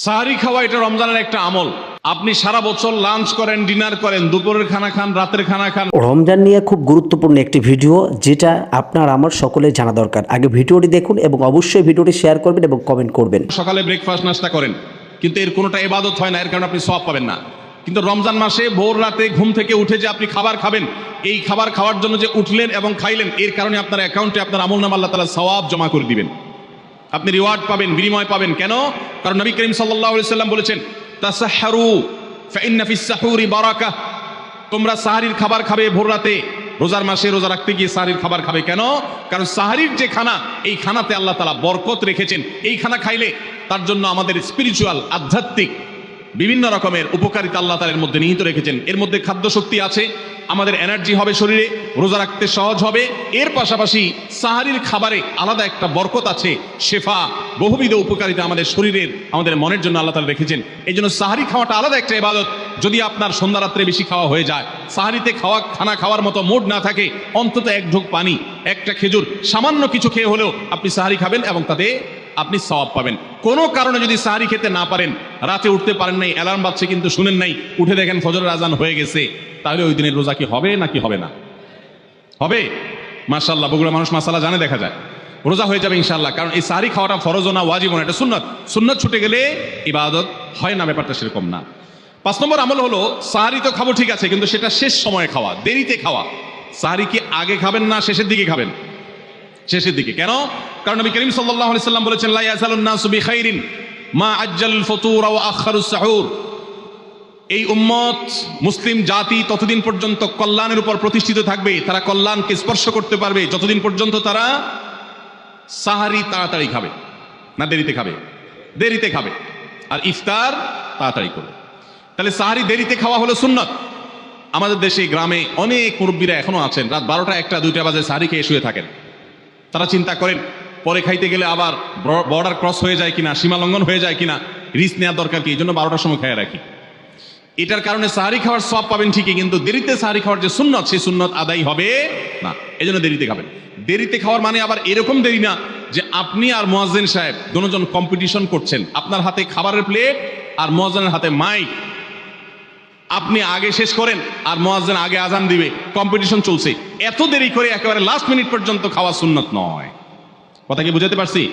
সাহারি খাওয়া এটা রমজানের একটা আমল। আপনি সারা বছর লাঞ্চ করেন, ডিনার করেন, দুপুরের খানা খান, রাতের খানা খান। রমজান নিয়ে খুব গুরুত্বপূর্ণ একটি ভিডিও, যেটা আপনার আমার সকলের জানা দরকার। আগে ভিডিওটি দেখুন এবং অবশ্যই ভিডিওটি শেয়ার করবেন এবং কমেন্ট করবেন। সকালে ব্রেকফাস্ট নাস্তা করেন, কিন্তু এর কোনোটা ইবাদত হয় না, এর কারণে আপনি সওয়াব পাবেন না। কিন্তু রমজান মাসে ভোর রাতে ঘুম থেকে উঠে যে আপনি খাবার খাবেন, এই খাবার খাওয়ার জন্য যে উঠলেন এবং খাইলেন, এর কারণে আপনার অ্যাকাউন্টে আপনার আমলনামা আল্লাহ তাআলা সওয়াব জমা করে দিবেন। আপনি রিওয়ার্ড পাবেন, বিনিময় পাবেন। কেন? কারণ নবী করিম সাল্লাল্লাহু আলাইহি সাল্লাম বলেছেন, তাসাহহারু ফাইন্না ফিস সাহুরি বারাকাহ। তোমরা সাহারির খাবার খাবে ভোর রাতে। রোজার মাসে রোজা রাখতে গিয়ে সাহারির খাবার খাবে। কেন? কারণ সাহারির যে খানা, এই খানাতে আল্লাহ তাআলা বরকত রেখেছেন। এই খানা খাইলে তার জন্য আমাদের স্পিরিচুয়াল, আধ্যাত্মিক বিভিন্ন রকমের উপকারিতা আল্লাহ তাআলা এর মধ্যে নিহিত রেখেছেন। এর মধ্যে খাদ্য শক্তি আছে, আমাদের এনার্জি হবে শরীরে, রোজা রাখতে সহজ হবে। এর পাশাপাশি সাহারির খাবারে আলাদা একটা বরকত আছে, শেফা, বহুবিধ উপকারিতা আমাদের শরীরের, আমাদের মনের জন্য আল্লাহ তাআলা রেখেছেন। এই জন্য সাহারি খাওয়াটা আলাদা একটা ইবাদত। যদি আপনার সন্ধ্যা রাত্রে বেশি খাওয়া হয়ে যায়, সাহারিতে খানা খাওয়ার মতো মুড না থাকে, অন্তত এক ঢোক পানি, একটা খেজুর, সামান্য কিছু খেয়ে হলেও আপনি সাহারি খাবেন এবং তাতে আপনি সওয়াব পাবেন। কোনো কারণে যদি সাহারি খেতে না পারেন, রাতে উঠতে পারেন নাই, অ্যালার্ম বাজছে কিন্তু শুনেন নাই, উঠে দেখেন ফজরের আজান হয়ে গেছে, তাহলে ওই দিনের রোজা কি হবে নাকি হবে না? হবে। মাশাআল্লাহ, বগুড়া মানুষ মাসালা জানে, দেখা যায় রোজা হয়ে যাবে ইনশাআল্লাহ। কারণ এই সাহারি খাওয়াটা ফরজও না, ওয়াজিবও না, এটা সুন্নাত। সুন্নাত ছুটে গেলে ইবাদত হয় না, ব্যাপারটা সেরকম না। 5 নম্বর আমল হলো, সাহারি তো খাবো ঠিক আছে, কিন্তু সেটা শেষ সময়ে খাওয়া, দেরিতে খাওয়া। সাহারি কি আগে খাবেন না শেষের দিকে খাবেন? শেষের দিকে। কেন? কারণ নবী করিম সাল্লাল্লাহু আলাইহি সাল্লাম বলেছেন, লা ইয়াজালুন নাসু বিখাইরিন মা আজ্জালুল ফুতুর ওয়া আখারুস সাহুর। এই উম্মত, মুসলিম জাতি ততদিন পর্যন্ত কল্যাণের উপর প্রতিষ্ঠিত থাকবে, তারা কল্যাণকে স্পর্শ করতে পারবে যতদিন পর্যন্ত তারা সাহারি তাড়াতাড়ি খাবে না দেরিতে খাবে। দেরিতে খাবে আর ইফতার তাড়াতাড়ি করবে। তাহলে সাহারি দেরিতে খাওয়া হলো সুন্নাত। আমাদের দেশে গ্রামে অনেক মুরব্বীরা এখনো আছেন, রাত 12টা 1টা 2টা বাজে সাহারি খেয়ে শুয়ে থাকেন। তারা চিন্তা করেন পরে খাইতে গেলে আবার বর্ডার ক্রস হয়ে যায় কিনা, সীমা লঙ্ঘন হয়ে যায় কিনা, রিস্ক নেওয়ার দরকার কি, এই জন্য 12টার সময় খেয়ে রাখি। এটার কারণে সাহারি খাওয়ার সওয়াব পাবেন ঠিকই, কিন্তু দেরিতে সাহারি খাওয়ার যে সুন্নত, সেই সুন্নত আদায় হবে না। এই জন্য দেরিতে খাবেন। দেরিতে খাওয়ার মানে আবার এরকম দেরি না যে আপনি আর মুয়াজ্জিন সাহেব দুজন কম্পিটিশন করছেন, আপনার হাতে খাবারের প্লেট আর মুয়াজ্জিনের হাতে মাইক, আপনি আগে শেষ করেন আর মুয়াজ্জিন আগে আজান দিবে, কম্পিটিশন চলছে। এত দেরি করে একেবারে লাস্ট মিনিট পর্যন্ত খাওয়া সুন্নত নয়। কথা কি বুঝাতে পারছি?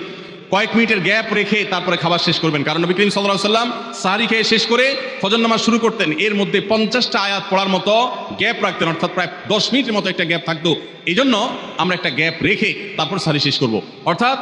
কয়েক মিনিটের গ্যাপ রেখে তারপরে খাবার শেষ করবেন। কারণ নবী করিম সাল্লাল্লাহু আলাইহি ওয়াসাল্লাম সাহারি খেয়ে শেষ করে ফজর নামাজ শুরু করতেন, এর মধ্যে 50টা আয়াত পড়ার মতো গ্যাপ রাখতেন, অর্থাৎ প্রায় 10 মিনিটের মতো একটা গ্যাপ থাকতো। এই জন্য আমরা একটা গ্যাপ রেখে তারপর সাহারি শেষ করব। অর্থাৎ